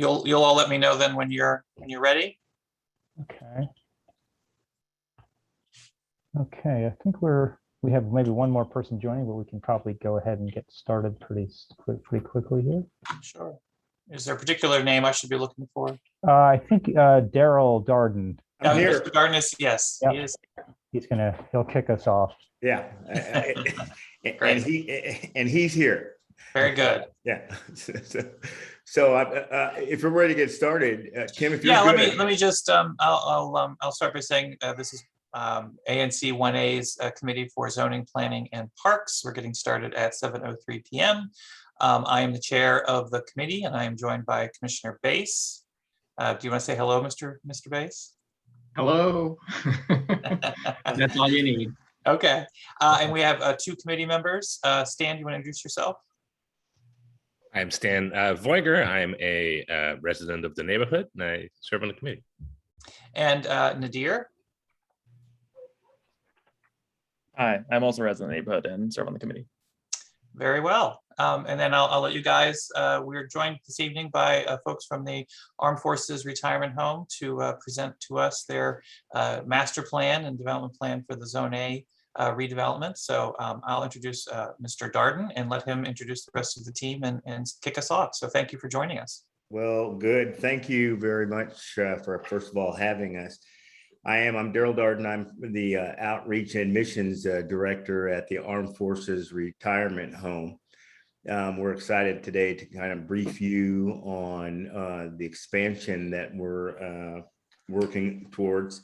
You'll all let me know then when you're ready. Okay. Okay, I think we have maybe one more person joining, but we can probably go ahead and get started pretty quickly here. Sure. Is there a particular name I should be looking for? I think Daryl Darden. Oh, here. Darden is, yes, yep. He is. He'll kick us off. Yeah. and he's here. Very good. Yeah. So if we're ready to get started, Tim, if you're good. let me just I'll start by saying this is ANC 1A's Committee for Zoning, Planning, and Parks. We're getting started at 7:03 p.m. I am the chair of the committee, and I am joined by Commissioner Bass. Do you want to say hello, Mr. Bass? Hello. That's all you need. Okay. And we have two committee members. Stan, do you want to introduce yourself? I'm Stan Voiger. I'm a resident of the neighborhood, and I serve on the committee. And Nadir? Hi, I'm also a resident of the neighborhood and serve on the committee. Very well. And then I'll let you guys, we're joined this evening by folks from the Armed Forces Retirement Home to present to us their master plan and development plan for the Zone A redevelopment. So I'll introduce Mr. Darden and let him introduce the rest of the team and kick us off. So thank you for joining us. Well, good. Thank you very much for, first of all, having us. I'm Daryl Darden. I'm the Outreach and Missions Director at the Armed Forces Retirement Home. We're excited today to kind of brief you on the expansion that we're working towards.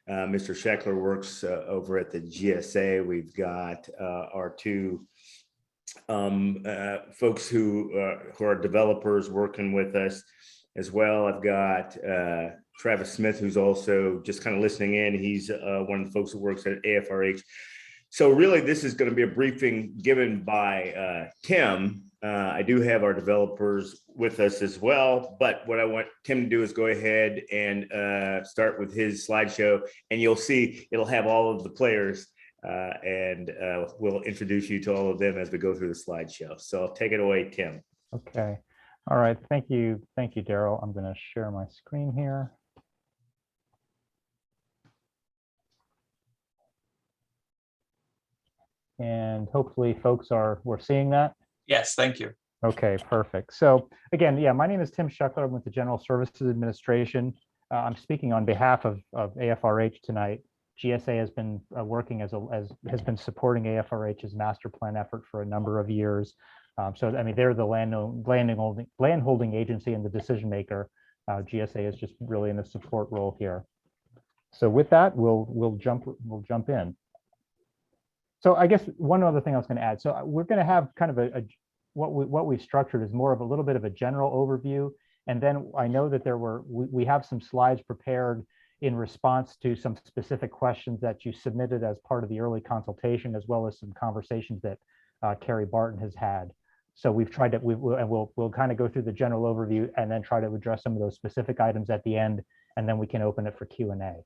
Mr. Scheckler works over at the GSA. We've got our two folks who are developers working with us as well. I've got Travis Smith, who's also just kind of listening in. He's one of the folks that works at AFRH. So really, this is going to be a briefing given by Tim. I do have our developers with us as well, but what I want Tim to do is go ahead and start with his slideshow, and you'll see it'll have all of the players, and we'll introduce you to all of them as we go through the slideshow. So take it away, Tim. Okay. All right. Thank you, Daryl. I'm going to share my screen here. And hopefully folks we're seeing that. Yes, thank you. Okay, perfect. So again, yeah, my name is Tim Scheckler. I'm with the General Services Administration. I'm speaking on behalf of AFRH tonight. GSA has been working has been supporting AFRH's master plan effort for a number of years. So I mean, they're the landholding agency and the decision maker. GSA is just really in a support role here. So with that, we'll jump in. So I guess one other thing I was going to add. So we're going to have kind of what we've structured is more of a little bit of a general overview, and then I know that we have some slides prepared in response to some specific questions that you submitted as part of the early consultation, as well as some conversations that Carrie Barton has had. So we've tried to we'll kind of go through the general overview and then try to address some of those specific items at the end, and then we can open it for Q&A.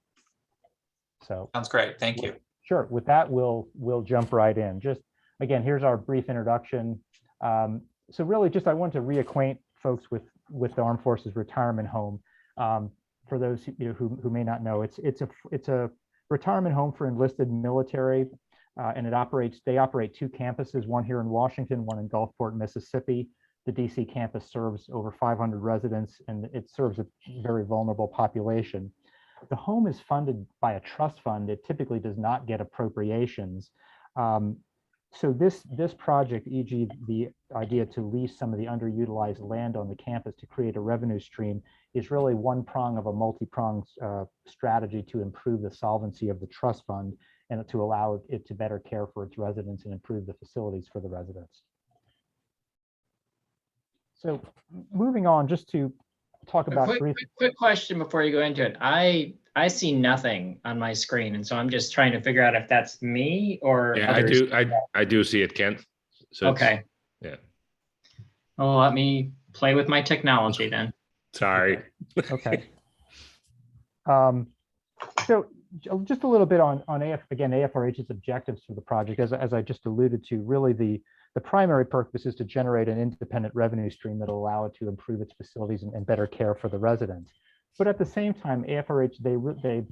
So sounds great. Thank you. Sure. With that, we'll jump right in. Just again, here's our brief introduction. So really, just I want to reacquaint folks with the Armed Forces Retirement Home. For those who may not know, it's a retirement home for enlisted military, and they operate two campuses, one here in Washington, one in Gulfport, Mississippi. The DC campus serves over 500 residents, and it serves a very vulnerable population. The home is funded by a trust fund. It typically does not get appropriations. So this project, e.g. the idea to lease some of the underutilized land on the campus to create a revenue stream, is really one prong of a multi-pronged strategy to improve the solvency of the trust fund and to allow it to better care for its residents and improve the facilities for the residents. So moving on, just to talk about quick question before you go into it. I see nothing on my screen, and so I'm just trying to figure out if that's me or yeah, others. I do see it, Kent. So okay. Yeah. Well, let me play with my technology then. Sorry. Okay. So just a little bit on AFRH's objectives for the project, as I just alluded to. Really, the The primary purpose is to generate an independent revenue stream that will allow it to improve its facilities and better care for the residents. But at the same time, AFRH,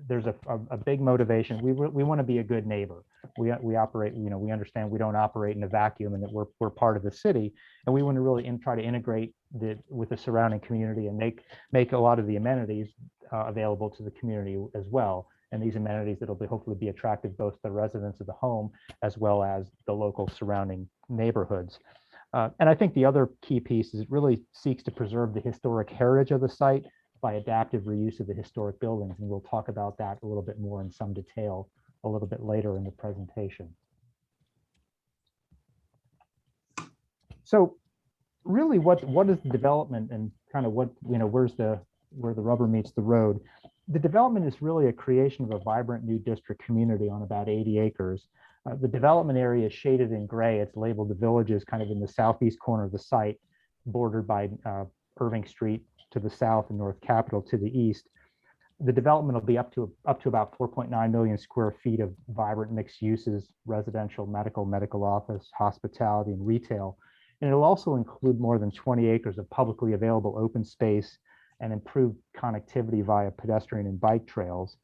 there's a big motivation. We want to be a good neighbor. We operate, we understand we don't operate in a vacuum and that we're part of the city. And we want to really try to integrate with the surrounding community and make a lot of the amenities available to the community as well. And these amenities that'll hopefully be attractive both to the residents of the home as well as the local surrounding neighborhoods. And I think the other key piece is it really seeks to preserve the historic heritage of the site by adaptive reuse of the historic buildings. And we'll talk about that a little bit more in some detail a little bit later in the presentation. So really what is the development and kind of what, where the rubber meets the road? The development is really a creation of a vibrant new district community on about 80 acres. The development area is shaded in gray. It's labeled the Villages kind of in the southeast corner of the site, bordered by Irving Street to the south and North Capitol to the east. The development will be up to about 4.9 million square feet of vibrant mixed uses, residential, medical office, hospitality, and retail. And it'll also include more than 20 acres of publicly available open space and improved connectivity via pedestrian and bike trails.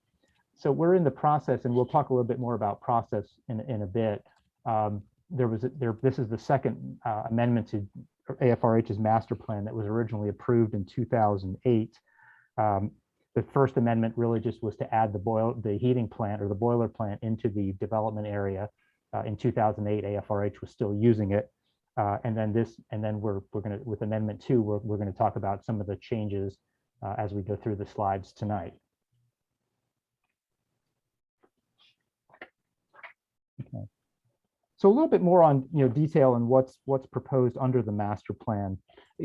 So we're in the process, and we'll talk a little bit more about process in a bit. This is the second amendment to AFRH's master plan that was originally approved in 2008. The first amendment really just was to add the heating plant or the boiler plant into the development area. In 2008, AFRH was still using it. And then we're going to, with Amendment 2, we're going to talk about some of the changes as we go through the slides tonight. Okay. So a little bit more on detail and what's proposed under the master plan.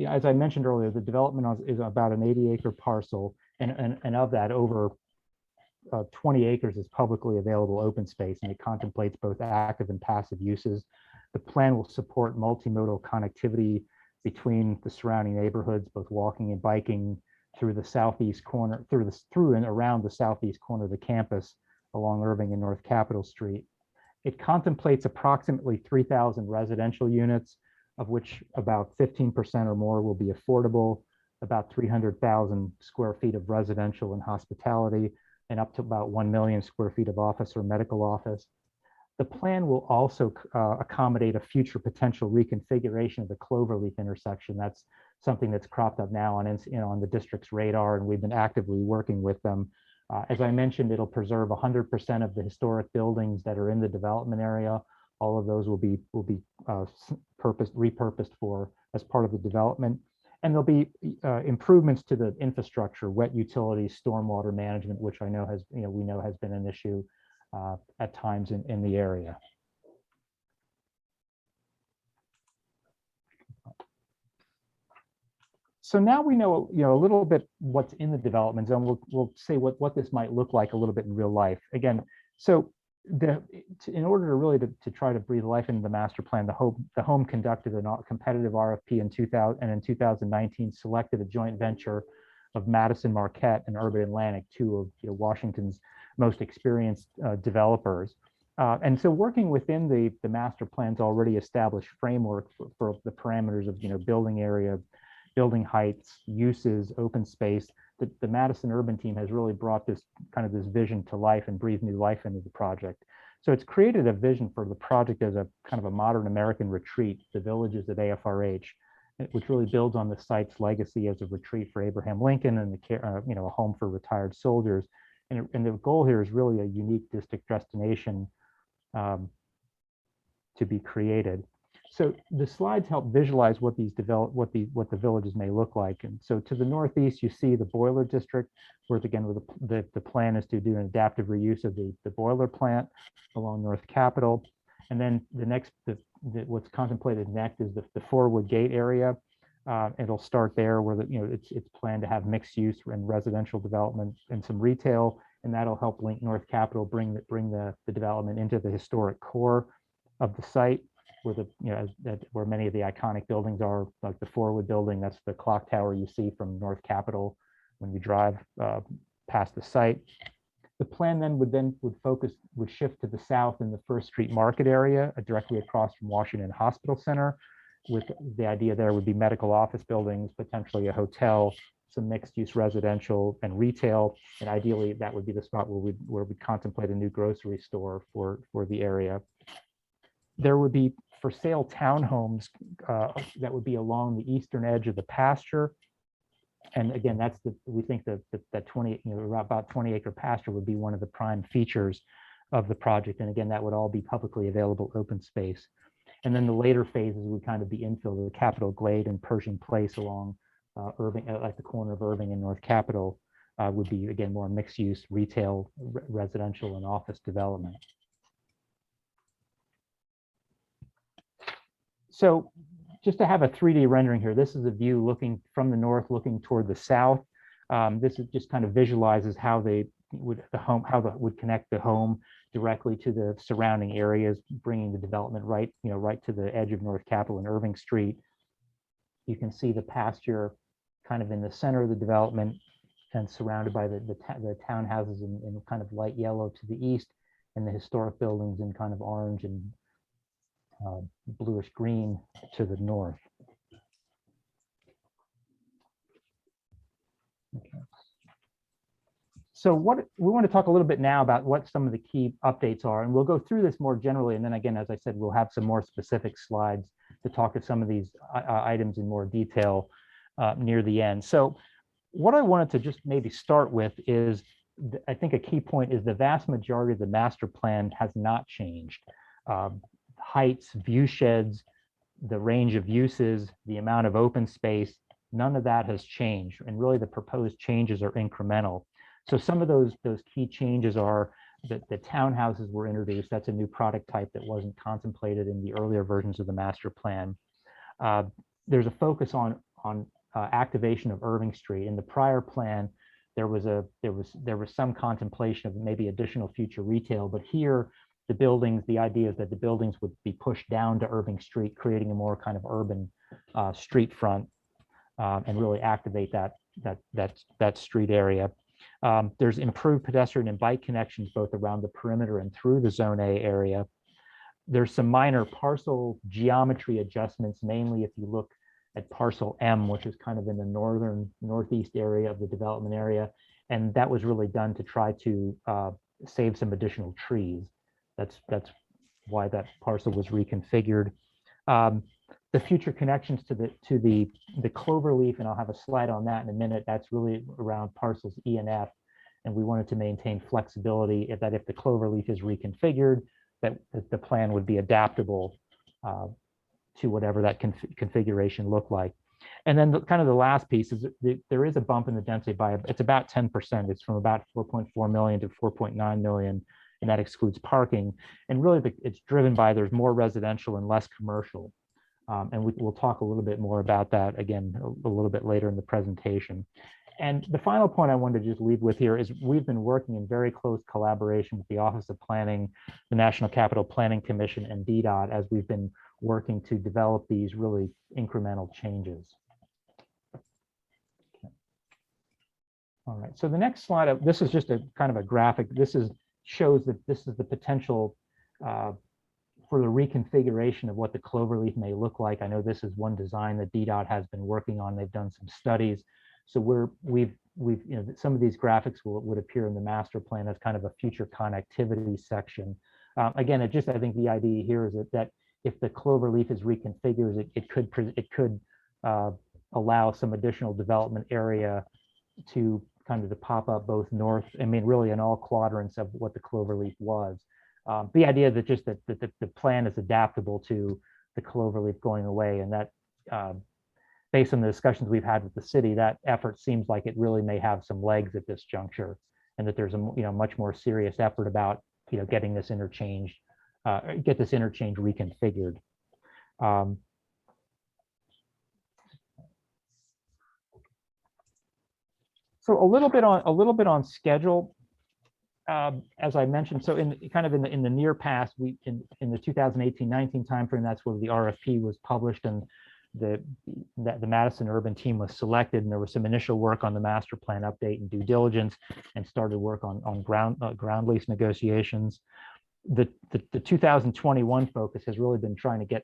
As I mentioned earlier, the development is about an 80-acre parcel, and of that, over 20 acres is publicly available open space, and it contemplates both active and passive uses. The plan will support multimodal connectivity between the surrounding neighborhoods, both walking and biking through the southeast corner, through and around the southeast corner of the campus along Irving and North Capitol Street. It contemplates approximately 3,000 residential units, of which about 15% or more will be affordable, about 300,000 square feet of residential and hospitality, and up to about 1 million square feet of office or medical office. The plan will also accommodate a future potential reconfiguration of the Cloverleaf intersection. That's something that's cropped up now on the district's radar, and we've been actively working with them. As I mentioned, it'll preserve 100% of the historic buildings that are in the development area. All of those will be repurposed for as part of the development. And there'll be improvements to the infrastructure, wet utilities, stormwater management, which I know we know has been an issue at times in the area. So now we know, a little bit what's in the development zone. We'll say what this might look like a little bit in real life. Again, so in order to really to try to breathe life into the master plan, the home conducted a competitive RFP in 2000, and in 2019 selected a joint venture of Madison Marquette and Urban Atlantic, two of Washington's most experienced developers. And so working within the master plan's already established framework for the parameters of building area, building heights, uses, open space, the Madison Urban team has really brought this vision to life and breathed new life into the project. So it's created a vision for the project as a kind of a modern American retreat, the Villages at AFRH, which really builds on the site's legacy as a retreat for Abraham Lincoln and a home for retired soldiers. And the goal here is really a unique district destination to be created. So the slides help visualize what the villages may look like. And so to the northeast, you see the boiler district, where the plan is to do an adaptive reuse of the boiler plant along North Capitol. And then what's contemplated next is the Forwood Gate area. It'll start there where it's planned to have mixed use and residential development and some retail, and that'll help link North Capitol, bring the development into the historic core of the site, where many of the iconic buildings are, like the Forwood building. That's the clock tower you see from North Capitol when you drive past the site. The plan would shift to the south in the First Street Market area, directly across from Washington Hospital Center, with the idea there would be medical office buildings, potentially a hotel, some mixed-use residential and retail, and ideally that would be the spot where we contemplate a new grocery store for the area. There would be for sale townhomes that would be along the eastern edge of the pasture. And again, we think that 20, about 20-acre pasture would be one of the prime features of the project. And again, that would all be publicly available open space. And then the later phases would kind of be infill, the Capitol Glade and Pershing Place along Irving, at the corner of Irving and North Capitol, would be again more mixed-use retail, residential, and office development. So just to have a 3D rendering here, this is a view looking from the north, looking toward the south. This is just kind of visualizes how would connect the home directly to the surrounding areas, bringing the development right to the edge of North Capitol and Irving Street. You can see the pasture kind of in the center of the development and surrounded by the townhouses in kind of light yellow to the east, and the historic buildings in kind of orange and bluish green to the north. Okay. So what we want to talk a little bit now about what some of the key updates are, and we'll go through this more generally, and then again, as I said, we'll have some more specific slides to talk to some of these items in more detail near the end. So what I wanted to just maybe start with is, I think a key point is the vast majority of the master plan has not changed. Heights, view sheds, the range of uses, the amount of open space, none of that has changed. And really the proposed changes are incremental. So some of those key changes are that the townhouses were introduced. That's a new product type that wasn't contemplated in the earlier versions of the master plan. There's a focus on activation of Irving Street. In the prior plan, there was some contemplation of maybe additional future retail, but here the idea is that the buildings would be pushed down to Irving Street, creating a more kind of urban street front, and really activate that street area. There's improved pedestrian and bike connections both around the perimeter and through the Zone A area. There's some minor parcel geometry adjustments, mainly if you look at parcel M, which is kind of in the northeast area of the development area. And that was really done to try to save some additional trees. That's why that parcel was reconfigured. The future connections to the cloverleaf, and I'll have a slide on that in a minute, that's really around parcels E and F. And we wanted to maintain flexibility if the cloverleaf is reconfigured, that the plan would be adaptable to whatever that configuration looked like. And then kind of the last piece is there is a bump in the density it's about 10%. It's from about 4.4 million to 4.9 million, and that excludes parking. And really it's driven by there's more residential and less commercial. And we'll talk a little bit more about that again a little bit later in the presentation. And the final point I wanted to just leave with here is we've been working in very close collaboration with the Office of Planning, the National Capital Planning Commission, and DDOT as we've been working to develop these really incremental changes. Okay. All right, so the next slide, this is just a kind of a graphic. Shows that this is the potential for the reconfiguration of what the cloverleaf may look like. I know this is one design that DDOT has been working on. They've done some studies. So we've some of these graphics would appear in the master plan as kind of a future connectivity section. Again, I think the idea here is that if the cloverleaf is reconfigured, it could allow some additional development area to pop up both north, really in all quadrants of what the cloverleaf was. The idea that the plan is adaptable to the cloverleaf going away, and that based on the discussions we've had with the city, that effort seems like it really may have some legs at this juncture, and that there's a much more serious effort about getting this interchange, reconfigured. So a little bit on schedule. As I mentioned, so in the near past, in the 2018-19 timeframe, that's where the RFP was published, and the Madison urban team was selected, and there was some initial work on the master plan update and due diligence, and started work on ground lease negotiations. The 2021 focus has really been trying to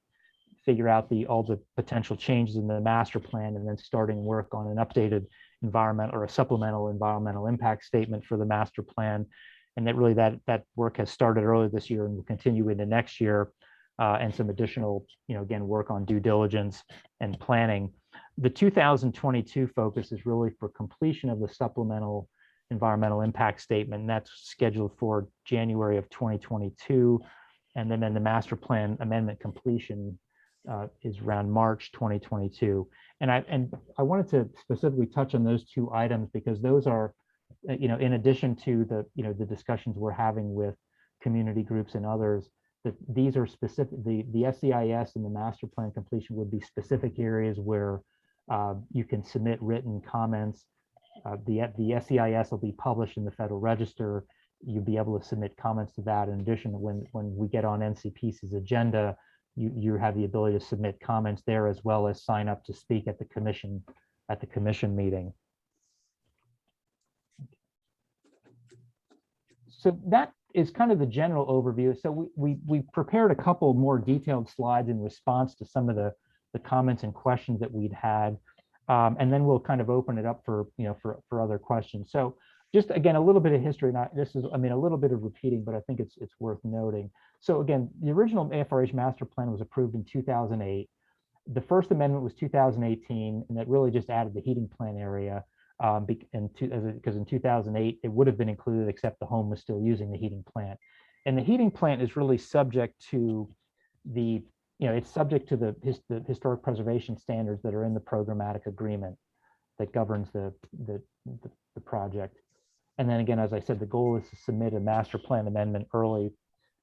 figure out all the potential changes in the master plan, and then starting work on an updated environmental or a supplemental environmental impact statement for the master plan. And that work has started earlier this year and will continue into next year. And some additional, again, work on due diligence and planning. The 2022 focus is really for completion of the supplemental environmental impact statement, and that's scheduled for January of 2022. And then the master plan amendment completion is around March 2022. And I wanted to specifically touch on those two items because those are, in addition to the discussions we're having with community groups and others, that these are specific, the SEIS and the master plan completion would be specific areas where you can submit written comments. The SEIS will be published in the Federal Register. You'll be able to submit comments to that. In addition, when we get on NCPC's agenda, you have the ability to submit comments there, as well as sign up to speak at the commission meeting. So that is kind of the general overview. So we prepared a couple more detailed slides in response to some of the comments and questions that we'd had, and then we'll kind of open it up for other questions. So just again, a little bit of history. A little bit of repeating, but I think it's worth noting. So again, the original AFRH master plan was approved in 2008. The first amendment was 2018, and that really just added the heating plan area. Because in 2008, it would have been included, except the home was still using the heating plant. And the heating plant is really subject to the historic preservation standards that are in the programmatic agreement that governs the project. And then again, as I said, the goal is to submit a master plan amendment early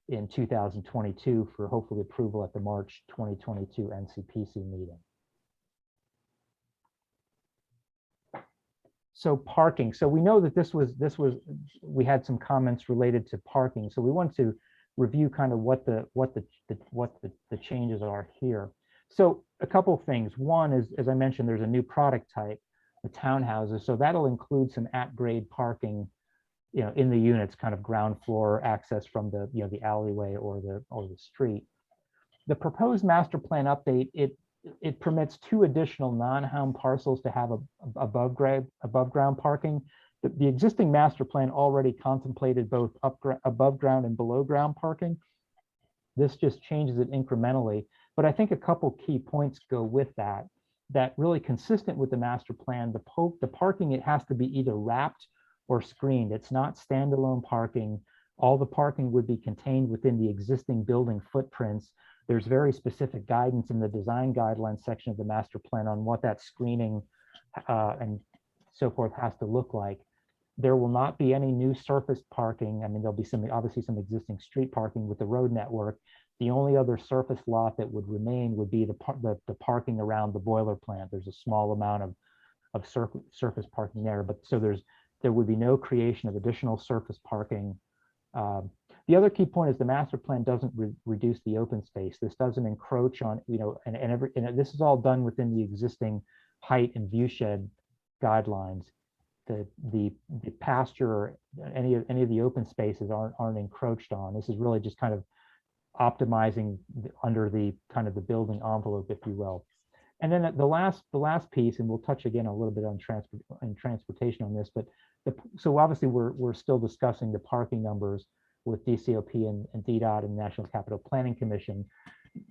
in 2022 for hopefully approval at the March 2022 NCPC meeting. So parking. So we know that we had some comments related to parking. So we want to review kind of what the changes are here. So a couple of things. One is, as I mentioned, there's a new product type, the townhouses. So that'll include some at-grade parking, in the units, kind of ground floor access from the the alleyway or the street. The proposed master plan update, it permits 2 additional non-home parcels to have above ground parking. The existing master plan already contemplated both above ground and below ground parking. This just changes it incrementally. But I think a couple key points go with that really consistent with the master plan. The parking, it has to be either wrapped or screened. It's not standalone parking. All the parking would be contained within the existing building footprints. There's very specific guidance in the design guidelines section of the master plan on what that screening and so forth has to look like. There will not be any new surface parking. I mean, there'll be obviously some existing street parking with the road network. The only other surface lot that would remain would be the parking around the boiler plant. There's a small amount of surface parking there, but so there would be no creation of additional surface parking. The other key point is the master plan doesn't reduce the open space. This doesn't encroach on, and this is all done within the existing height and view shed guidelines. The pasture or any of the open spaces aren't encroached on. This is really just kind of optimizing under the kind of the building envelope, if you will. And then the last piece, and we'll touch again a little bit on transportation on this, but so obviously we're still discussing the parking numbers with DCOP and DDOT and National Capital Planning Commission,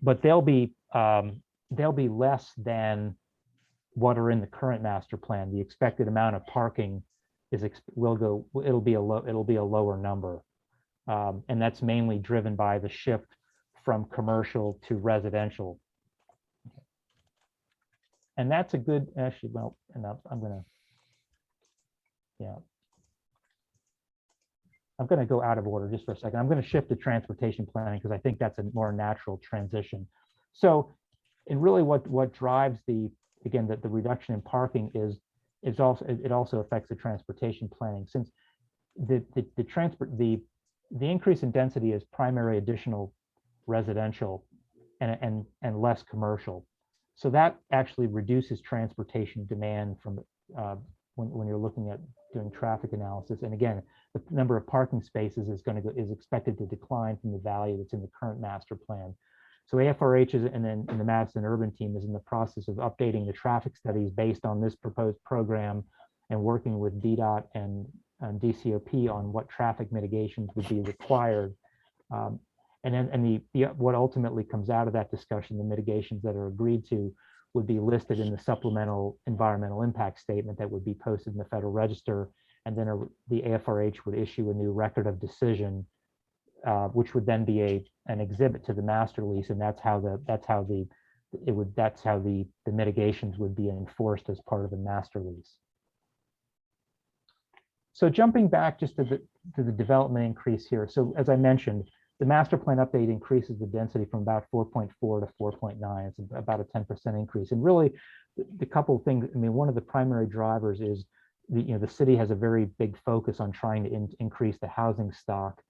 but they'll be less than what are in the current master plan. The expected amount of parking it'll be a lower number, and that's mainly driven by the shift from commercial to residential. And that's a good, actually, well, enough. I'm going to go out of order just for a second. I'm going to shift to transportation planning because I think that's a more natural transition. So, and really what drives the reduction in parking is it also affects the transportation planning, since the increase in density is primary additional residential and less commercial. So that actually reduces transportation demand from when you're looking at doing traffic analysis. And again, the number of parking spaces is expected to decline from the value that's in the current master plan. So AFRH and the Madison Urban team is in the process of updating the traffic studies based on this proposed program and working with DDOT and DCOP on what traffic mitigations would be required. What ultimately comes out of that discussion, the mitigations that are agreed to, would be listed in the supplemental environmental impact statement that would be posted in the Federal Register, and then the AFRH would issue a new record of decision, which would then be an exhibit to the master lease, and that's how the mitigations would be enforced as part of the master lease. So jumping back just to the development increase here. So as I mentioned, the master plan update increases the density from about 4.4 to 4.9. It's about a 10% increase. And really, the couple of things, I mean, one of the primary drivers is the city has a very big focus on trying to increase the housing stock.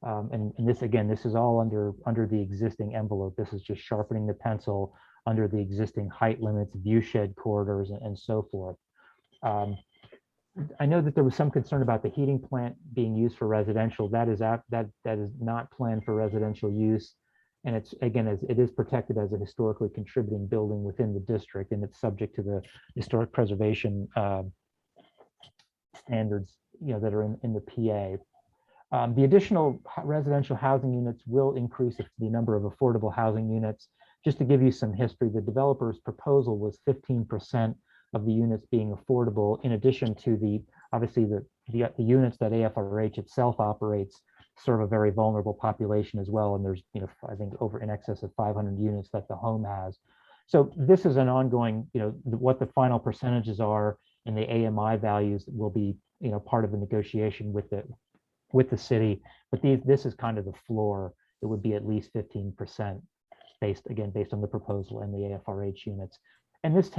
And this, again, this is all under the existing envelope. This is just sharpening the pencil under the existing height limits, view shed corridors, and so forth. I know that there was some concern about the heating plant being used for residential. That is not planned for residential use. And it's, again, it is protected as a historically contributing building within the district, and it's subject to the historic preservation standards, that are in the PA. The additional residential housing units will increase the number of affordable housing units. Just to give you some history, the developer's proposal was 15% of the units being affordable, in addition to obviously the units that AFRH itself operates serve a very vulnerable population as well. And there's, I think over in excess of 500 units that the home has. So this is an ongoing, what the final percentages are and the AMI values will be, part of the negotiation with the city. But this is kind of the floor. It would be at least 15% based on the proposal and the AFRH units. And this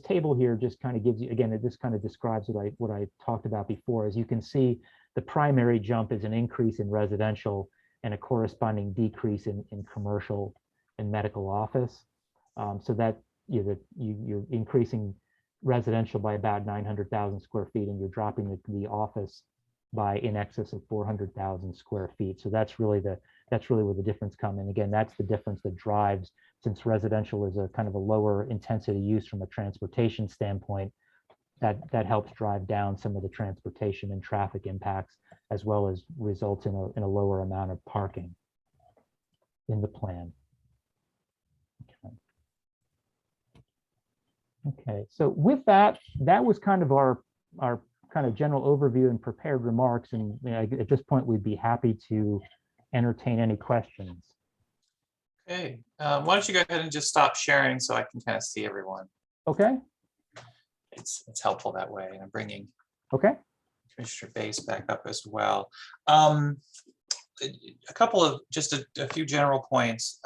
table here just kind of gives you, again, this kind of describes what I talked about before. As you can see, the primary jump is an increase in residential and a corresponding decrease in commercial and medical office. So that you're increasing residential by about 900,000 square feet, and you're dropping the office by in excess of 400,000 square feet. So that's really where the difference comes in. Again, that's the difference that drives, since residential is a kind of a lower intensity use from a transportation standpoint, that helps drive down some of the transportation and traffic impacts, as well as results in a lower amount of parking in the plan. Okay, so with that was kind of our kind of general overview and prepared remarks. And at this point, we'd be happy to entertain any questions. Okay, why don't you go ahead and just stop sharing so I can kind of see everyone. Okay. It's helpful that way. And I'm bringing Commissioner Bass back up as well. A couple of just a few general points.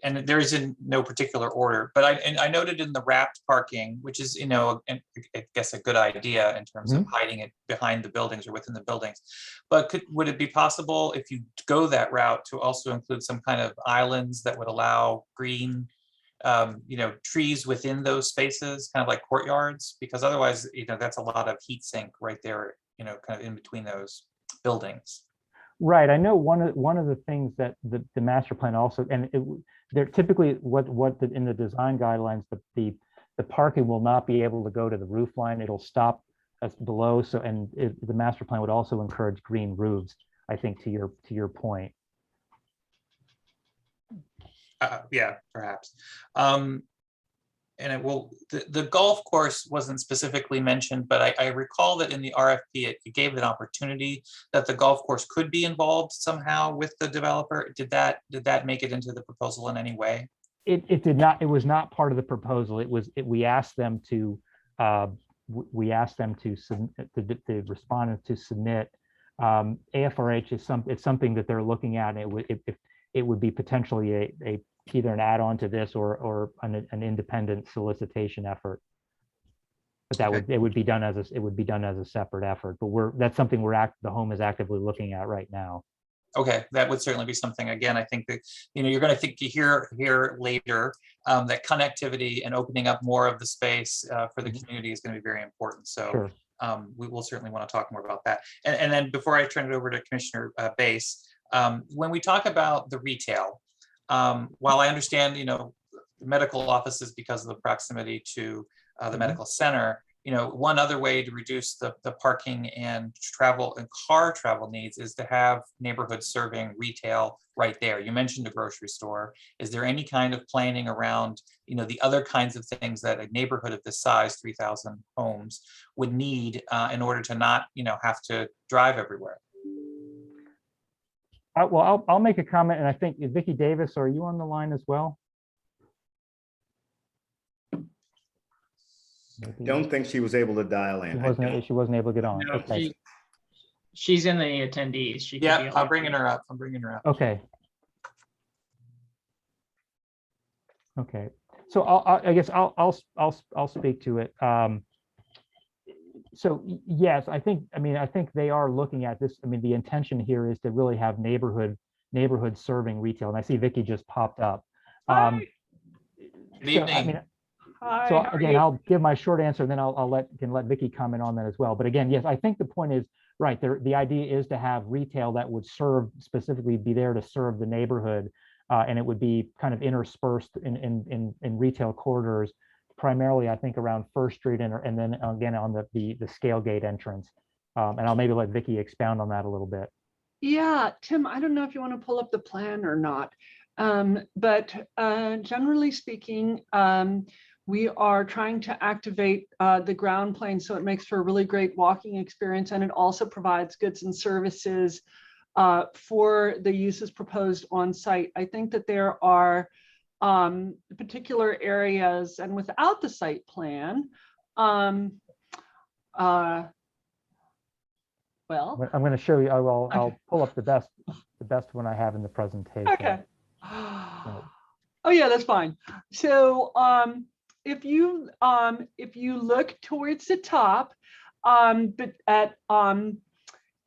And there is in no particular order, but I noted in the wrapped parking, which is, I guess a good idea in terms of hiding it behind the buildings or within the buildings. But would it be possible, if you go that route, to also include some kind of islands that would allow green, trees within those spaces, kind of like courtyards? Because otherwise, that's a lot of heat sink right there, kind of in between those buildings. Right. I know one of the things that the master plan also, and they're typically in the design guidelines, the parking will not be able to go to the roof line. It'll stop us below. So, the master plan would also encourage green roofs, I think, to your point. Yeah, perhaps. And the golf course wasn't specifically mentioned, but I recall that in the RFP, it gave an opportunity that the golf course could be involved somehow with the developer. Did that make it into the proposal in any way? It did not. It was not part of the proposal. We asked them to submit, the respondents to submit. AFRH it's something that they're looking at. And it would be potentially either an add-on to this or an independent solicitation effort. But it would be done as a separate effort. But that's something the home is actively looking at right now. Okay, that would certainly be something. Again, I think that, you're going to think to hear later that connectivity and opening up more of the space for the community is going to be very important. So Sure. we will certainly want to talk more about that. And then before I turn it over to Commissioner Bass, when we talk about the retail, while I understand, medical offices because of the proximity to the medical center, one other way to reduce the parking and travel and car travel needs is to have neighborhoods serving retail right there. You mentioned a grocery store. Is there any kind of planning around, the other kinds of things that a neighborhood of this size, 3,000 homes, would need in order to not, have to drive everywhere? Well, I'll make a comment, and I think Vicki Davis, are you on the line as well? Maybe. Don't think she was able to dial in. She wasn't able to get on. No, Okay. she's in the attendees. She could be Yeah, I'm on. bringing her up. I'm bringing her up. Okay. Okay. So I guess I'll speak to it. So yes, I think they are looking at this. I mean, the intention here is to really have neighborhood serving retail. And I see Vicki just popped up. Good So, evening. So again, I'll give my short answer, and then I'll let Vicki comment on that as well. But again, yes, I think the point is right. The idea is to have retail that would specifically be there to serve the neighborhood, and it would be kind of interspersed in retail corridors, primarily I think around First Street and then again on the scale gate entrance. And I'll maybe let Vicki expound on that a little bit. Yeah, Tim, I don't know if you want to pull up the plan or not, but generally speaking, we are trying to activate the ground plane so it makes for a really great walking experience, and it also provides goods and services for the uses proposed on site. I think that there are particular areas, and without the site plan, well, I'm going to show you. I'll Okay. pull up the best one I have in the presentation. Okay. Oh yeah, that's fine. So if you look towards the top, but at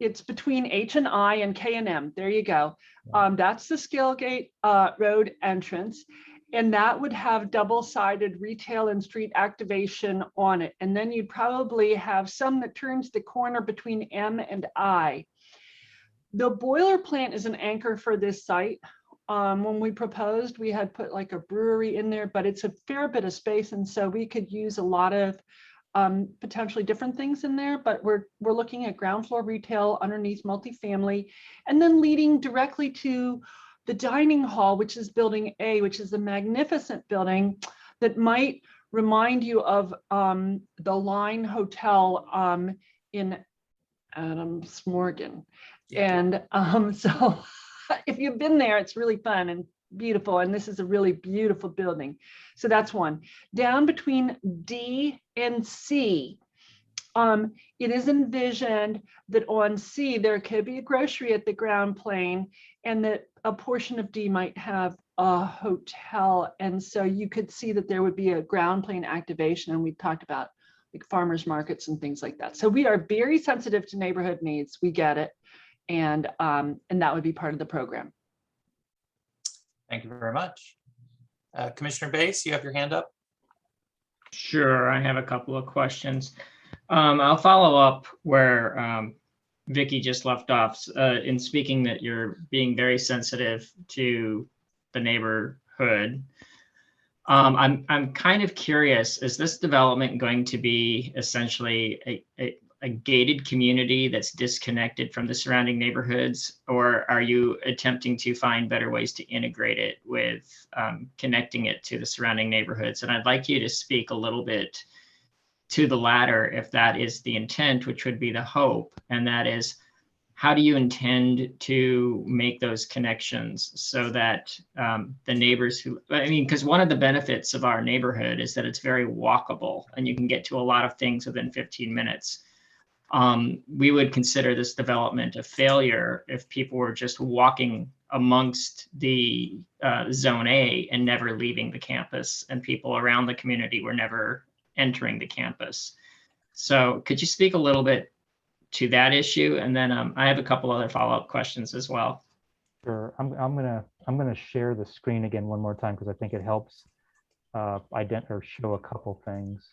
it's between H and I and K and M. There you go. That's the Scalgate Road entrance, and that would have double-sided retail and street activation on it. And then you'd probably have some that turns the corner between M and I. The boiler plant is an anchor for this site. When we proposed, we had put like a brewery in there, but it's a fair bit of space, and so we could use a lot of potentially different things in there. But we're looking at ground floor retail underneath multifamily, and then leading directly to the dining hall, which is Building A, which is a magnificent building that might remind you of the Line Hotel in Adams Morgan. And so if you've been there, it's really fun and beautiful. And this is a really beautiful building. So that's one. Down between D and C, it is envisioned that on C, there could be a grocery at the ground plane, and that a portion of D might have a hotel. And so you could see that there would be a ground plane activation. And we talked about like farmers markets and things like that. So we are very sensitive to neighborhood needs. We get it. And that would be part of the program. Thank you very much. Commissioner Bass, you have your hand up. Sure, I have a couple of questions. I'll follow up where Vicki just left off in speaking that you're being very sensitive to the neighborhood. I'm kind of curious, is this development going to be essentially a gated community that's disconnected from the surrounding neighborhoods, or are you attempting to find better ways to integrate it with connecting it to the surrounding neighborhoods? And I'd like you to speak a little bit to the latter, if that is the intent, which would be the hope, and that is, how do you intend to make those connections so that the neighbors because one of the benefits of our neighborhood is that it's very walkable and you can get to a lot of things within 15 minutes. We would consider this development a failure if people were just walking amongst the Zone A and never leaving the campus, and people around the community were never entering the campus. So could you speak a little bit to that issue? And then I have a couple other follow-up questions as well. Sure. I'm gonna share the screen again one more time because I think it helps or show a couple things.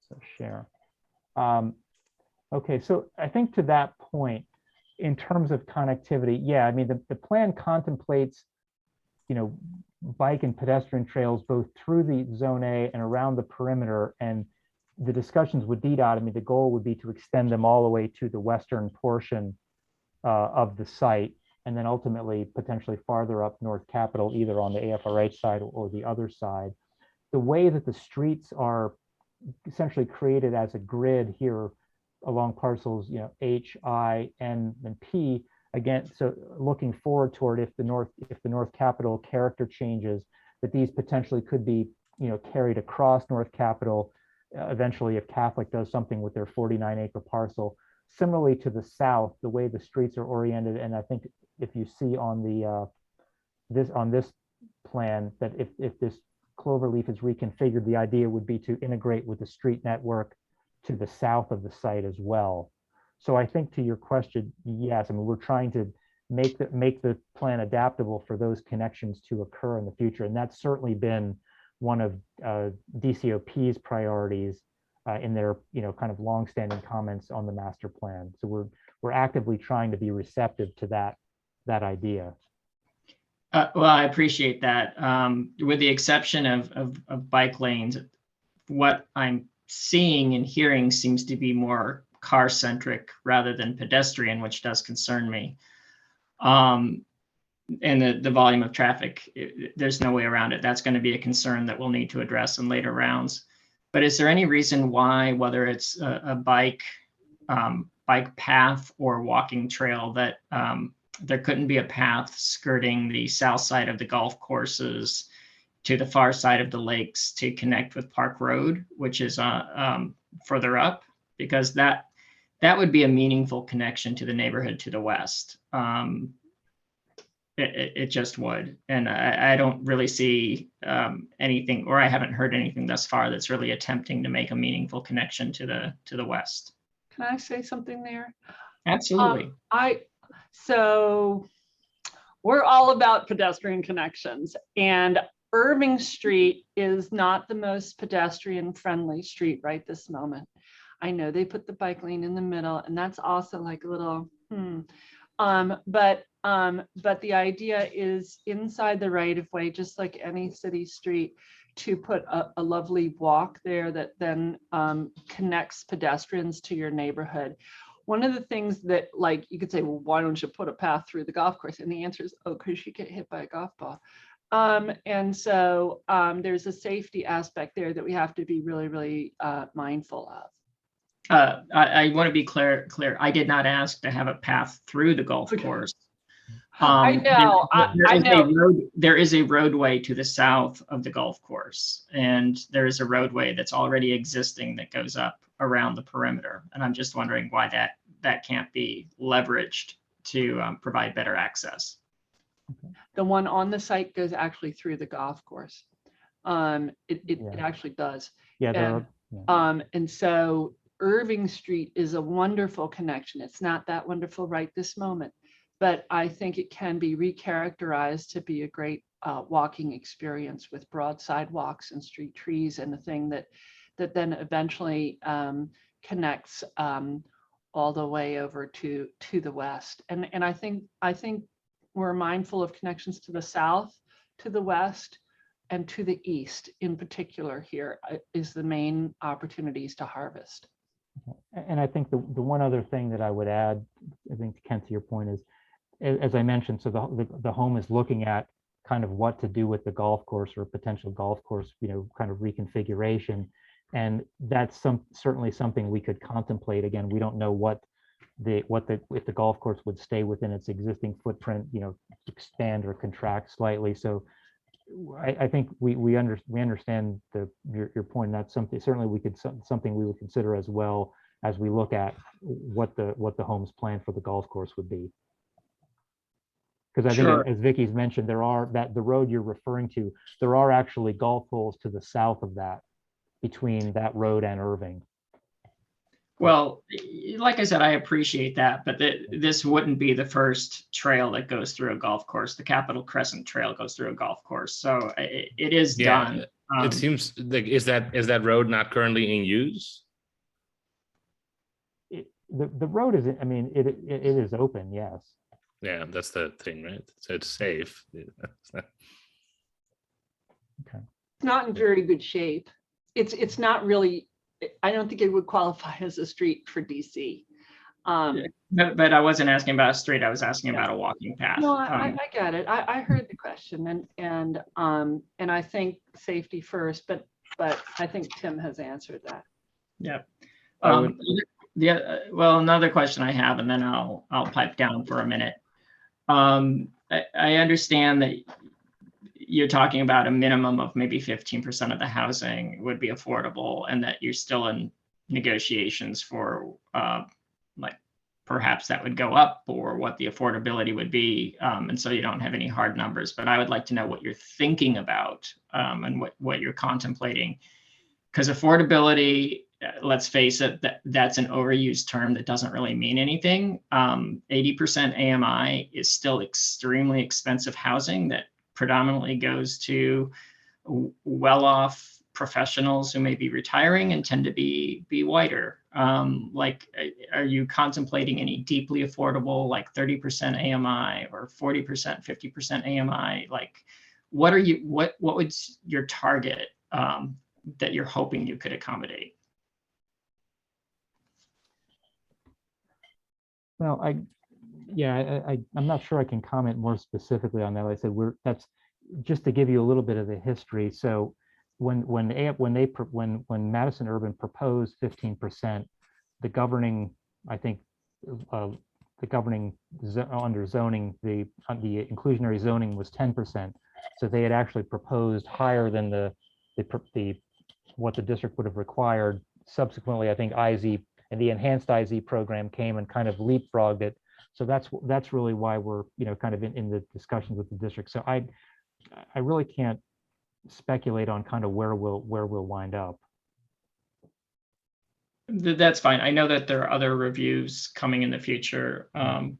So share. Okay, so I think to that point, in terms of connectivity, yeah, I mean the plan contemplates, bike and pedestrian trails both through the zone A and around the perimeter. And the discussions with DDOT, I mean, the goal would be to extend them all the way to the western portion of the site, and then ultimately potentially farther up North Capitol, either on the AFRH side or the other side. The way that the streets are essentially created as a grid here along parcels, H, I, N, and P. Again, so looking forward toward if the North Capitol character changes, that these potentially could be, carried across North Capitol eventually if Catholic does something with their 49-acre parcel. Similarly to the south, the way the streets are oriented, and I think if you see on the this plan that if this cloverleaf is reconfigured, the idea would be to integrate with the street network to the south of the site as well. So I think to your question, yes, I mean, we're trying to make the plan adaptable for those connections to occur in the future. And that's certainly been one of DCOP's priorities in their, kind of longstanding comments on the master plan. So we're actively trying to be receptive to that idea. Well, I appreciate that. With the exception of bike lanes, what I'm seeing and hearing seems to be more car-centric rather than pedestrian, which does concern me. And the volume of traffic, there's no way around it. That's going to be a concern that we'll need to address in later rounds. But is there any reason why, whether it's a bike path or walking trail, that there couldn't be a path skirting the south side of the golf courses to the far side of the lakes to connect with Park Road, which is further up? Because that would be a meaningful connection to the neighborhood to the west. It just would. And I don't really see anything, or I haven't heard anything thus far that's really attempting to make a meaningful connection to the west. Can I say something there? Absolutely. So we're all about pedestrian connections, and Irving Street is not the most pedestrian friendly street right this moment. I know they put the bike lane in the middle, and that's also like a little, but the idea is inside the right of way, just like any city street, to put a lovely walk there that then connects pedestrians to your neighborhood. One of the things that, like, you could say, well, why don't you put a path through the golf course? And the answer is, oh, because you get hit by a golf ball. And so there's a safety aspect there that we have to be really, really mindful of. I want to be clear. I did not ask to have a path through the golf course. I know. I know. There is a roadway to the south of the golf course, and there is a roadway that's already existing that goes up around the perimeter. And I'm just wondering why that can't be leveraged to provide better access. The one on the site goes actually through the golf course. It actually does. Yeah. And so Irving Street is a wonderful connection. It's not that wonderful right this moment, but I think it can be recharacterized to be a great walking experience with broad sidewalks and street trees, and the thing that then eventually connects all the way over to the west. And I think we're mindful of connections to the south, to the west, and to the east in particular here is the main opportunities to harvest. And I think the one other thing that I would add, I think, Kent, to your point is, as I mentioned, so the home is looking at kind of what to do with the golf course or potential golf course, kind of reconfiguration. And that's certainly something we could contemplate. Again, we don't know if the golf course would stay within its existing footprint, expand or contract slightly. So I think we understand your point. And that's something certainly something we would consider as well as we look at what the home's plan for the golf course would be. Because I think, as Vicky's mentioned, the road you're referring to, there are actually golf holes to the south of that, between that road and Irving. Well, like I said, I appreciate that, but this wouldn't be the first trail that goes through a golf course. The Capitol Crescent Trail goes through a golf course, so it is Yeah, done. it seems like, is that road not currently in use? The road is, I mean, it is open, yes. Yeah, that's the thing, right? So it's safe. Okay. It's not in very good shape. It's not really, I don't think it would qualify as a street for DC. But I wasn't asking about a street. I was asking about a walking path. No, I got it. I heard the question, and I think safety first, but I think Tim has answered that. Yeah. I would- Well, another question I have, and then I'll pipe down for a minute. I understand that you're talking about a minimum of maybe 15% of the housing would be affordable, and that you're still in negotiations for like perhaps that would go up, or what the affordability would be. And so you don't have any hard numbers, but I would like to know what you're thinking about, and what you're contemplating. Because affordability, let's face it, that's an overused term that doesn't really mean anything. 80% AMI is still extremely expensive housing that predominantly goes to well-off professionals who may be retiring and tend to be whiter. Like, are you contemplating any deeply affordable, like 30% AMI or 40%, 50% AMI? Like, what would your target that you're hoping you could accommodate? Well, I'm not sure I can comment more specifically on that. Like I said, that's just to give you a little bit of the history. So when Madison Urban proposed 15%, the governing, I think, under zoning, the inclusionary zoning was 10%. So they had actually proposed higher than what the district would have required. Subsequently, I think IZ and the enhanced IZ program came and kind of leapfrogged it. So that's really why we're kind of in the discussions with the district. So I really can't speculate on kind of where we'll wind up. That's fine. I know that there are other reviews coming in the future, and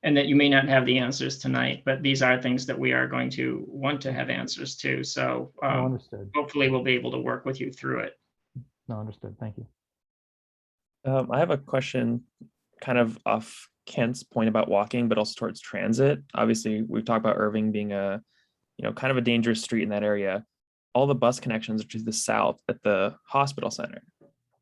that you may not have the answers tonight, but these are things that we are going to want to have answers to. So Understood. hopefully we'll be able to work with you through it. No, understood. Thank you. I have a question kind of off Kent's point about walking, but also towards transit. Obviously, we've talked about Irving being a, kind of a dangerous street in that area. All the bus connections are to the south at the hospital center.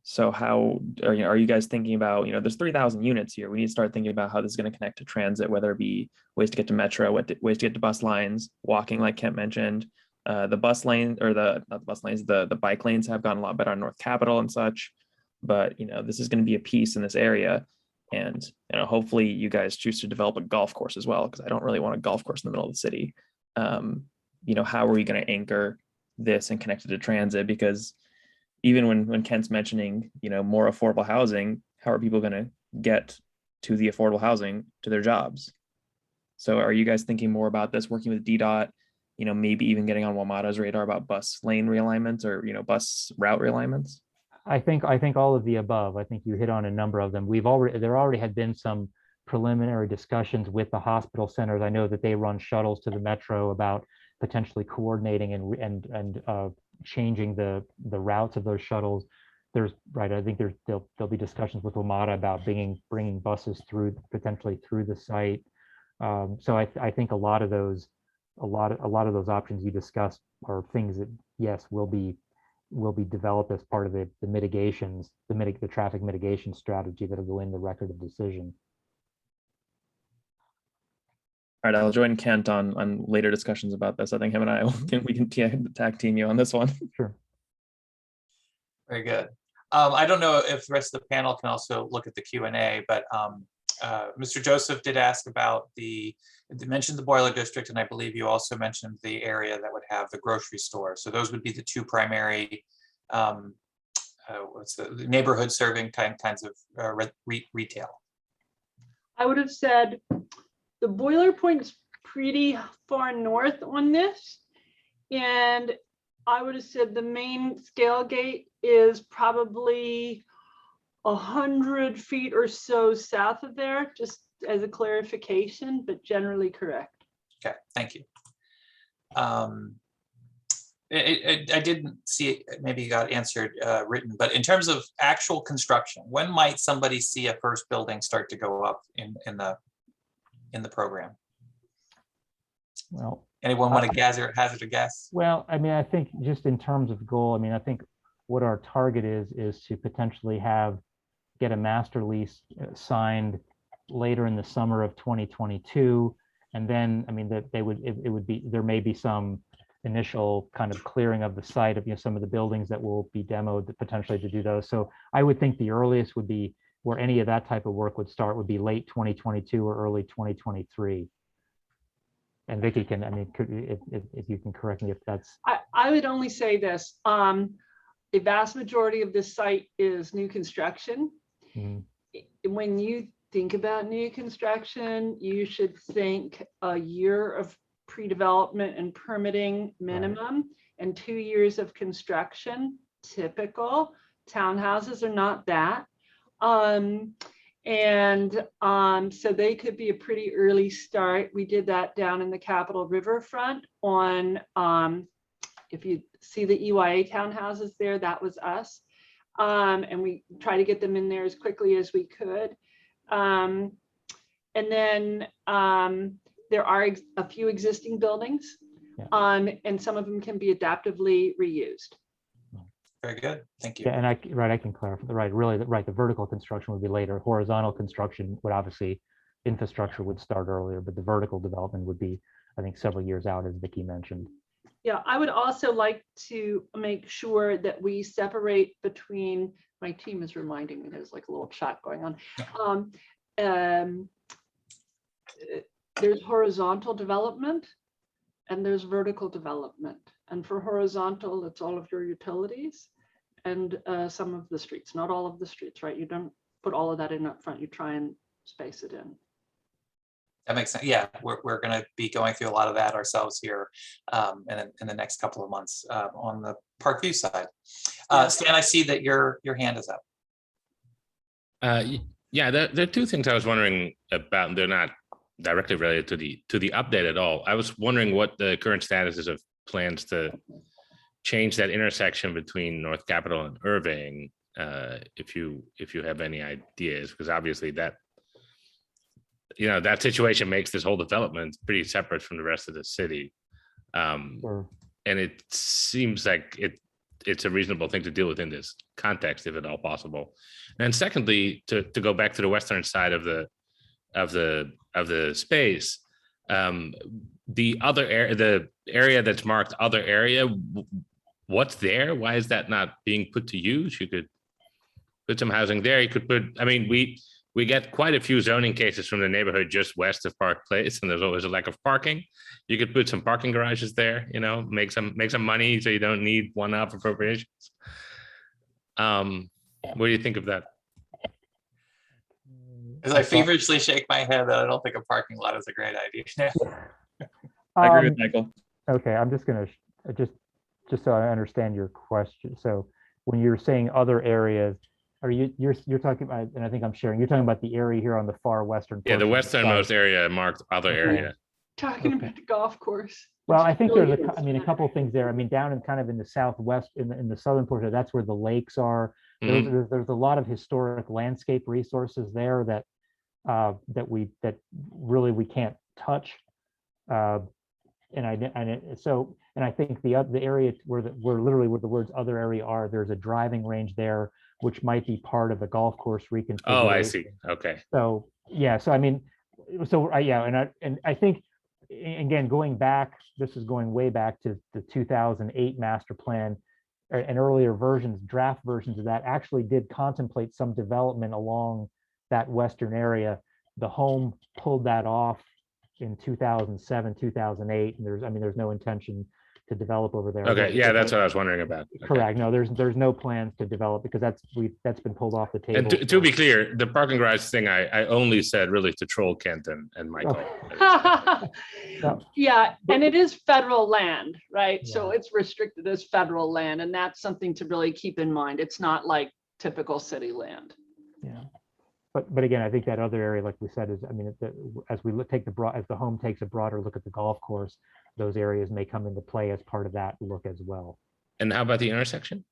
So how are you guys thinking about, there's 3,000 units here. We need to start thinking about how this is going to connect to transit, whether it be ways to get to metro, ways to get to bus lines, walking, like Kent mentioned. The bus lane, or not the bus lanes, the bike lanes have gotten a lot better on North Capitol and such. But this is going to be a piece in this area, and hopefully you guys choose to develop a golf course as well, because I don't really want a golf course in the middle of the city. How are we going to anchor this and connect it to transit? Because even when Kent's mentioning more affordable housing, how are people going to get to the affordable housing to their jobs? So are you guys thinking more about this, working with DDOT, maybe even getting on WMATA's radar about bus lane realignments or bus route realignments? I think all of the above. I think you hit on a number of them. There already had been some preliminary discussions with the hospital centers. I know that they run shuttles to the metro about potentially coordinating and changing the routes of those shuttles. I think there'll be discussions with WMATA about bringing buses potentially through the site. So I think a lot of those options you discussed are things that, yes, will be developed as part of the mitigations, the traffic mitigation strategy that'll go in the record of decision. All right, I'll join Kent on later discussions about this. I think him and I we can tag team you on this one. Sure. Very good. I don't know if the rest of the panel can also look at the Q&A, but Mr. Joseph did ask about mentioned the boiler district, and I believe you also mentioned the area that would have the grocery store. So those would be the two primary, the neighborhood serving kinds of retail. I would have said the boiler point is pretty far north on this, and I would have said the main scale gate is probably 100 feet or so south of there, just as a clarification, but generally correct. Okay, thank you. I didn't see it, maybe you got answered written, but in terms of actual construction, when might somebody see a first building start to go up in the program? Well, Anyone want to hazard a guess? well, I mean, I think just in terms of goal, I mean, I think what our target is to potentially get a master lease signed later in the summer of 2022. And then, I mean, that it would be, there may be some initial kind of clearing of the site of, you know, some of the buildings that will be demoed potentially to do those. So I would think the earliest would be where any of that type of work would start would be late 2022 or early 2023. And Vicky can, I mean, if you can correct me if that's. I would only say this, a vast majority of this site is new construction. When you think about new construction, you should think a year of pre-development and permitting minimum, and 2 years of construction, typical. Townhouses are not that. So they could be a pretty early start. We did that down in the Capitol Riverfront on, if you see the EYA townhouses there, that was us. And we try to get them in there as quickly as we could. And then there are a few existing buildings, and some of them can be adaptively reused. Very good, thank you. Yeah, and I can clarify, the vertical construction would be later. Horizontal construction would obviously, infrastructure would start earlier, but the vertical development would be, I think, several years out, as Vicky mentioned. Yeah, I would also like to make sure that we separate between, my team is reminding me, there's like a little chat going on. There's horizontal development and there's vertical development. And for horizontal, it's all of your utilities and some of the streets, not all of the streets, right? You don't put all of that in up front, you try and space it in. That makes sense. Yeah, we're going to be going through a lot of that ourselves here in the next couple of months on the Parkview side. Stan, I see that your hand is up. Yeah, there are two things I was wondering about. They're not directly related to the update at all. I was wondering what the current status is of plans to change that intersection between North Capitol and Irving, if you have any ideas, because obviously that, you know, that situation makes this whole development pretty separate from the rest of the city. And it seems like it's a reasonable thing to deal with in this context, if at all possible. And secondly, to go back to the western side of the space, the other area, the area that's marked other area, what's there? Why is that not being put to use? You could put some housing there. You could put, I mean, we get quite a few zoning cases from the neighborhood just west of Park Place, and there's always a lack of parking. You could put some parking garages there, you know, make some money so you don't need one-off appropriations. What do you think of that? As I feverishly shake my head that I don't think a parking lot is a great idea. I agree with Michael. Okay, I'm just gonna just so I understand your question. So when you're saying other areas, are you're talking about, and I think I'm sharing, you're talking about the area here on the far western. Yeah, the westernmost area marked other area. Talking about the golf course. Well, I think there's a couple of things there. I mean, down in kind of in the southwest, in the southern portion, that's where the lakes are. There's a lot of historic landscape resources there that really we can't touch. And I think the area where literally where the words other area are, there's a driving range there, which might be part of the golf course reconfiguration. Oh, I see. Okay. So yeah, so I mean, yeah, and I think, again, going back, this is going way back to the 2008 master plan, and earlier versions, draft versions of that actually did contemplate some development along that western area. The home pulled that off in 2007, 2008, and there's no intention to develop over there. Okay, yeah, that's what I was wondering about. Correct. No, there's no plans to develop because that's been pulled off the table. And to be clear, the parking garage thing, I only said really to troll Kent and Michael. No. Yeah, and it is federal land, right? Yeah. So it's restricted as federal land, and that's something to really keep in mind. It's not like typical city land. Yeah. But again, I think that other area, like we said, is, I mean, as we take as the home takes a broader look at the golf course, those areas may come into play as part of that look as well. And how about the intersection?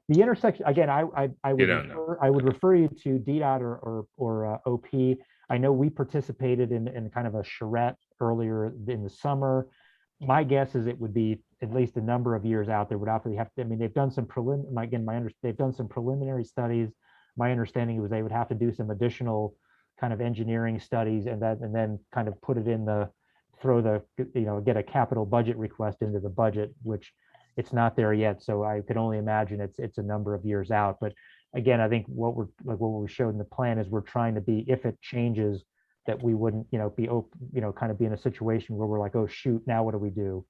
The intersection, again, I would don't know. I would refer you to DDOT or OP. I know we participated in kind of a charrette earlier in the summer. My guess is it would be at least a number of years out. There would obviously have to, I mean, they've done some they've done some preliminary studies. My understanding was they would have to do some additional kind of engineering studies and then kind of put it in get a capital budget request into the budget, which it's not there yet. So I could only imagine it's a number of years out. But again, I think what we showed in the plan is we're trying to be, if it changes, that we wouldn't, kind of be in a situation where we're like, oh shoot, now what do we do?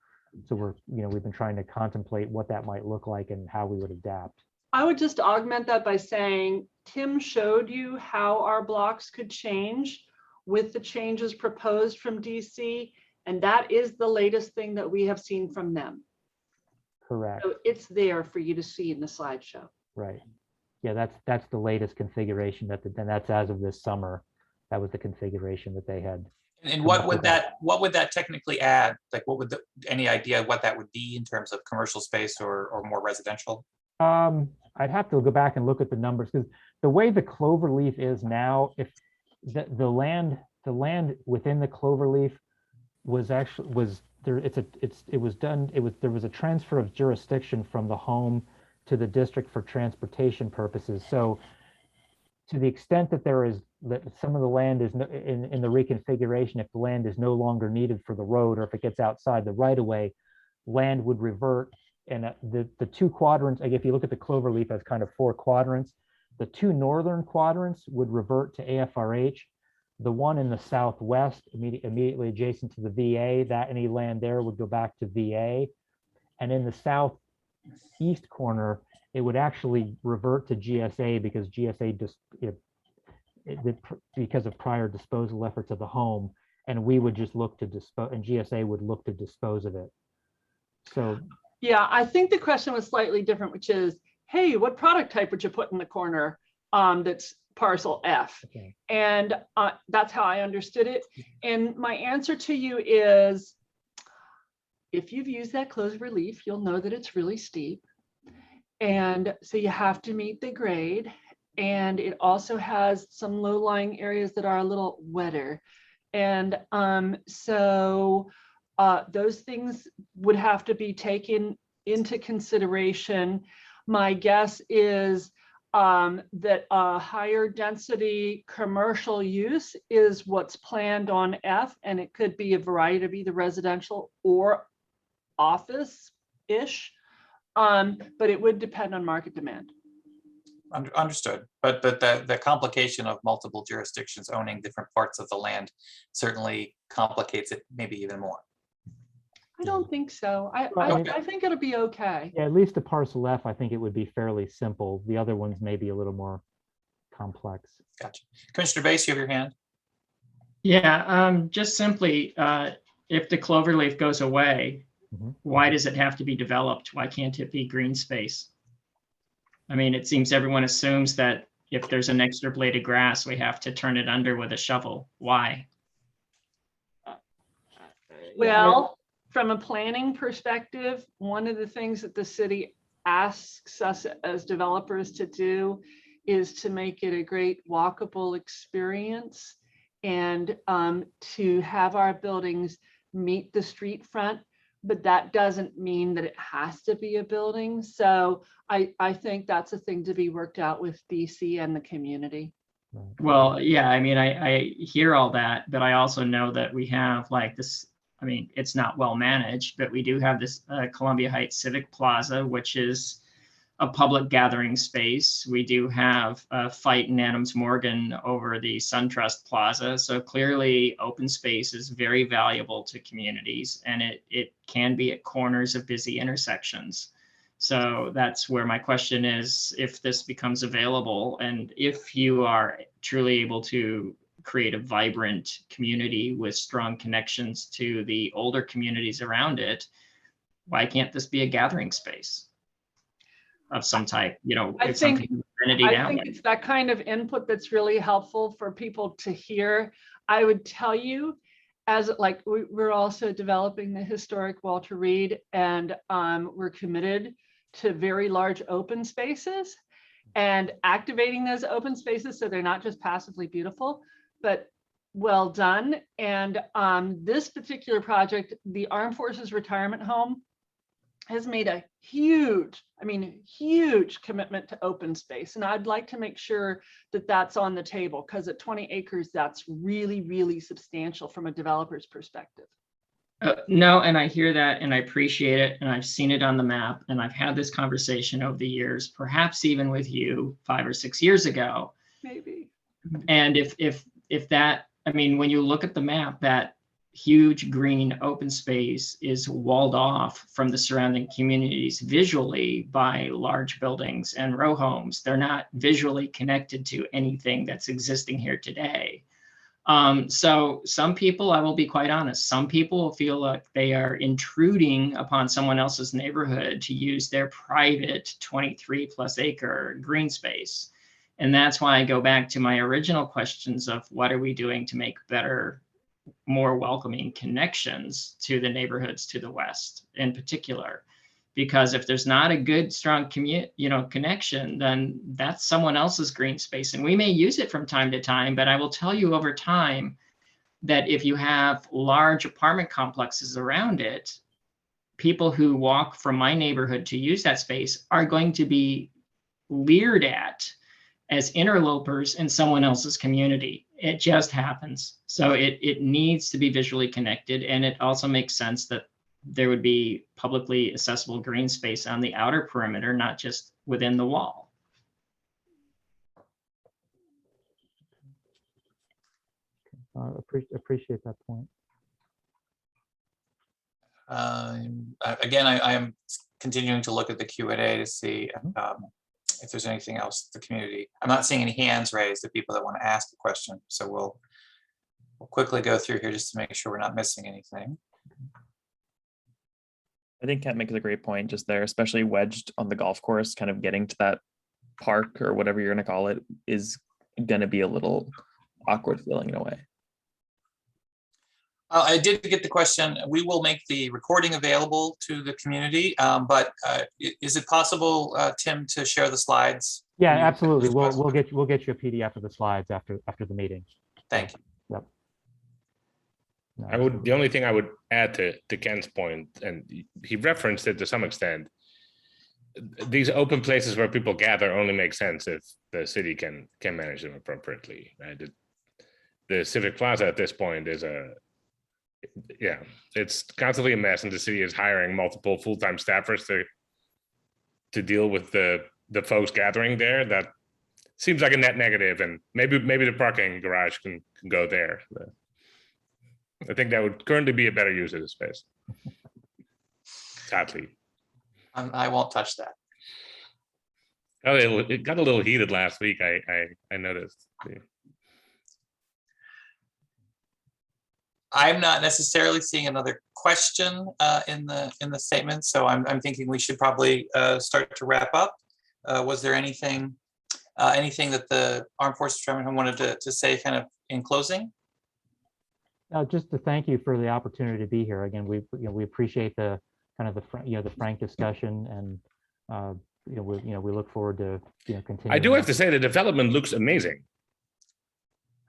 So we've been trying to contemplate what that might look like and how we would adapt. I would just augment that by saying, Tim showed you how our blocks could change with the changes proposed from DC. And that is the latest thing that we have seen from them. Correct. So it's there for you to see in the slideshow. Right. Yeah, that's the latest configuration and that's as of this summer. That was the configuration that they had. And what would that technically add? Like, what would any idea what that would be in terms of commercial space or more residential? I'd have to go back and look at the numbers, because the way the cloverleaf is now, if the land within the cloverleaf there was a transfer of jurisdiction from the home to the district for transportation purposes. So to the extent that some of the land is in the reconfiguration, if the land is no longer needed for the road, or if it gets outside the right of way, land would revert. And the two quadrants, like if you look at the cloverleaf as kind of 4 quadrants, the 2 northern quadrants would revert to AFRH. The one in the southwest, immediately adjacent to the VA, that any land there would go back to VA. And in the southeast corner, it would actually revert to GSA, because GSA because of prior disposal efforts of the home, and we would just look to dispose, and GSA would look to dispose of it. So yeah, I think the question was slightly different, which is, hey, what product type would you put in the corner that's parcel F? okay. And that's how I understood it. And my answer to you is, if you've used that closed relief, you'll know that it's really steep. And so you have to meet the grade. And it also has some low-lying areas that are a little wetter. And so those things would have to be taken into consideration. My guess is that a higher density commercial use is what's planned on F, and it could be a variety of either residential or office-ish, but it would depend on market demand. Understood, but the complication of multiple jurisdictions owning different parts of the land certainly complicates it maybe even more. I don't think so. I think it'll be okay. Yeah, at least the parcel F, I think it would be fairly simple. The other ones may be a little more complex. Gotcha. Commissioner Bass, you have your hand. Yeah, just simply, if the cloverleaf goes away, why does it have to be developed? Why can't it be green space? I mean, it seems everyone assumes that if there's an extra blade of grass, we have to turn it under with a shovel. Why? Well, from a planning perspective, one of the things that the city asks us as developers to do is to make it a great walkable experience, and to have our buildings meet the street front, but that doesn't mean that it has to be a building. So I think that's a thing to be worked out with DC and the community. Well, yeah, I mean, I hear all that, but I also know that we have like this, I mean, it's not well managed, but we do have this Columbia Heights Civic Plaza, which is a public gathering space. We do have a fight in Adams Morgan over the SunTrust Plaza. So clearly open space is very valuable to communities, and it can be at corners of busy intersections. So that's where my question is, if this becomes available and if you are truly able to create a vibrant community with strong connections to the older communities around it, why can't this be a gathering space of some type? You know, I it's think something amenity I that think way. it's that kind of input that's really helpful for people to hear. I would tell you, as like we're also developing the historic Walter Reed, and we're committed to very large open spaces and activating those open spaces so they're not just passively beautiful, but well done. And this particular project, the Armed Forces Retirement Home, has made a huge, I mean, huge commitment to open space. And I'd like to make sure that that's on the table, because at 20 acres, that's really, really substantial from a developer's perspective. No, and I hear that and I appreciate it. And I've seen it on the map, and I've had this conversation over the years, perhaps even with you 5 or 6 years ago. Maybe. And if that, I mean, when you look at the map, that huge green open space is walled off from the surrounding communities visually by large buildings and row homes. They're not visually connected to anything that's existing here today. So some people, I will be quite honest, some people feel like they are intruding upon someone else's neighborhood to use their private 23+ acre green space. And that's why I go back to my original questions of what are we doing to make better, more welcoming connections to the neighborhoods to the west in particular. Because if there's not a good, strong connection, then that's someone else's green space. And we may use it from time to time, but I will tell you over time that if you have large apartment complexes around it, people who walk from my neighborhood to use that space are going to be leered at as interlopers in someone else's community. It just happens. So it needs to be visually connected. And it also makes sense that there would be publicly accessible green space on the outer perimeter, not just within the wall. Appreciate that point. Again, I am continuing to look at the Q&A to see if there's anything else the community. I'm not seeing any hands raised of people that want to ask a question. So we'll quickly go through here just to make sure we're not missing anything. I think Kent makes a great point just there, especially wedged on the golf course, kind of getting to that park or whatever you're going to call it is going to be a little awkward feeling in a way. I did get the question. We will make the recording available to the community, but is it possible, Tim, to share the slides? Yeah, absolutely. We'll get you a PDF of the slides after the meeting. Thank you. Yep. No, I would. The only thing I would add to Ken's point, and he referenced it to some extent, these open places where people gather only make sense if the city can manage them appropriately. Right? The Civic Plaza at this point is it's constantly a mess, and the city is hiring multiple full-time staffers to deal with the folks gathering there. That seems like a net negative, and maybe the parking garage can go there. I think that would currently be a better use of the space. Sadly, I won't touch that. Oh, it got a little heated last week. I noticed. I'm not necessarily seeing another question in the statement, so I'm thinking we should probably start to wrap up. Was there anything that the Armed Forces Chairman wanted to say, kind of in closing? Just to thank you for the opportunity to be here. Again, we appreciate the kind of the frank discussion, and we look forward to continuing. I do have to say the development looks amazing.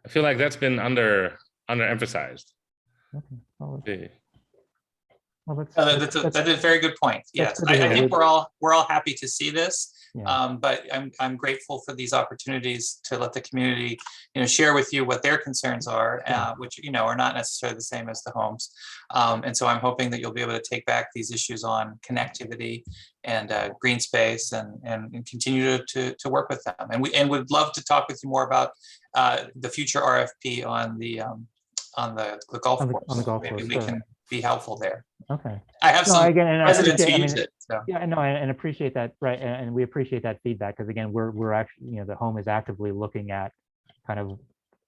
I feel like that's been underemphasized. Okay. That's a very good point. Yes, I think we're all happy to see this. Yeah. But I'm grateful for these opportunities to let the community, share with you what their concerns are, which are not necessarily the same as the homes. And so I'm hoping that you'll be able to take back these issues on connectivity and green space and continue to work with them. And would love to talk with you more about the future RFP on the golf course. On the golf Maybe course, we can be helpful there. Okay. I have some residents who I use it. So. Yeah, no, and appreciate that, right? And we appreciate that feedback, because again, we're actually, the home is actively looking at kind of,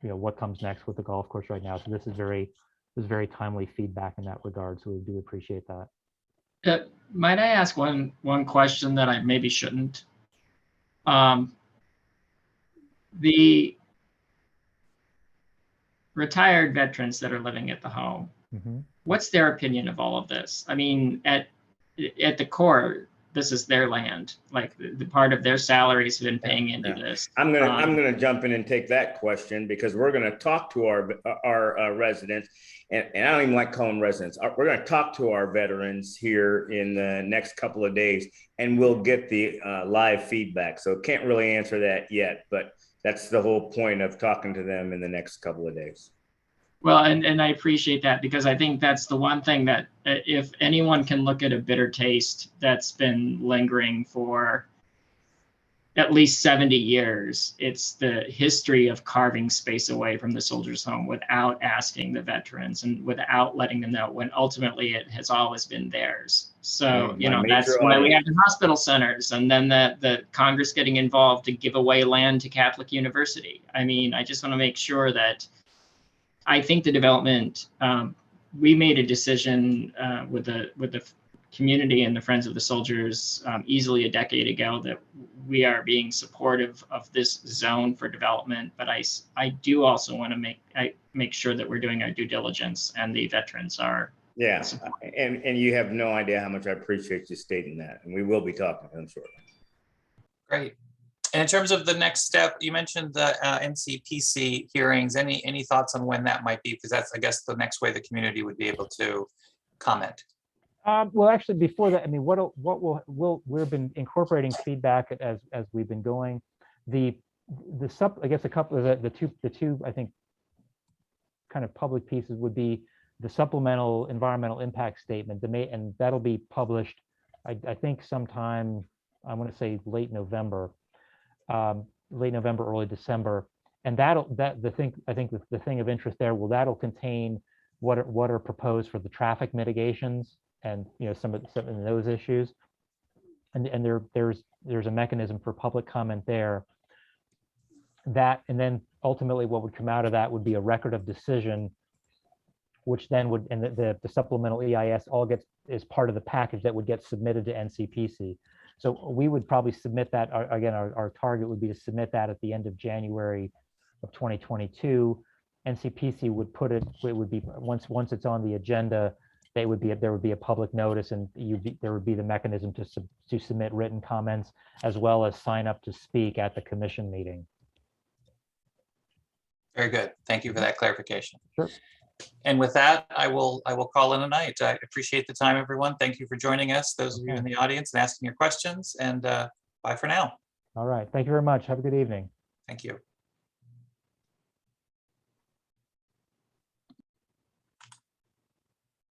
what comes next with the golf course right now. So this is very timely feedback in that regard. So we do appreciate that. Might I ask one question that I maybe shouldn't? the retired veterans that are living at the home, Mhm. what's their opinion of all of this? I mean, at the core, this is their land. Like the part of their salaries have been paying into Yeah. this. I'm gonna jump in and take that question because we're gonna talk to our residents, and I don't even like calling them residents. We're gonna talk to our veterans here in the next couple of days, and we'll get the live feedback. So can't really answer that yet, but that's the whole point of talking to them in the next couple of days. Well, and I appreciate that because I think that's the one thing that if anyone can look at a bitter taste that's been lingering for at least 70 years, it's the history of carving space away from the soldiers' home without asking the veterans and without letting them know when ultimately it has always been theirs. So, you know, that's why we have the hospital centers and then the Congress getting involved to give away land to Catholic University. I mean, I just want to make sure that I think the development, we made a decision with the community and the Friends of the Soldiers easily a decade ago that we are being supportive of this zone for development. But I do also want to make sure that we're doing our due diligence and the veterans are. Yeah, and you have no idea how much I appreciate you stating that, and we will be talking to them shortly. Great. And in terms of the next step, you mentioned the NCPC hearings. Any thoughts on when that might be? Because that's, I guess, the next way the community would be able to comment. Well, actually, before that, I mean, we've been incorporating feedback as we've been going. I guess a couple of the two I think kind of public pieces would be the supplemental environmental impact statement, and that'll be published, I think sometime, I want to say late November, early December, and the thing of interest there, that'll contain what are proposed for the traffic mitigations and some of those issues, and there's a mechanism for public comment there. And then ultimately what would come out of that would be a record of decision, which then would, and the supplemental EIS is part of the package that would get submitted to NCPC. So we would probably submit that, again, our target would be to submit that at the end of January of 2022. NCPC would it would be, once it's on the agenda, there would be a public notice, and there would be the mechanism to submit written comments as well as sign up to speak at the commission meeting. Very good. Thank you for that clarification. Sure. And with that, I will call in a night. I appreciate the time, everyone. Thank you for joining us, those of you in the audience, and asking your questions. And bye for now. All right. Thank you very much. Have a good evening. Thank you.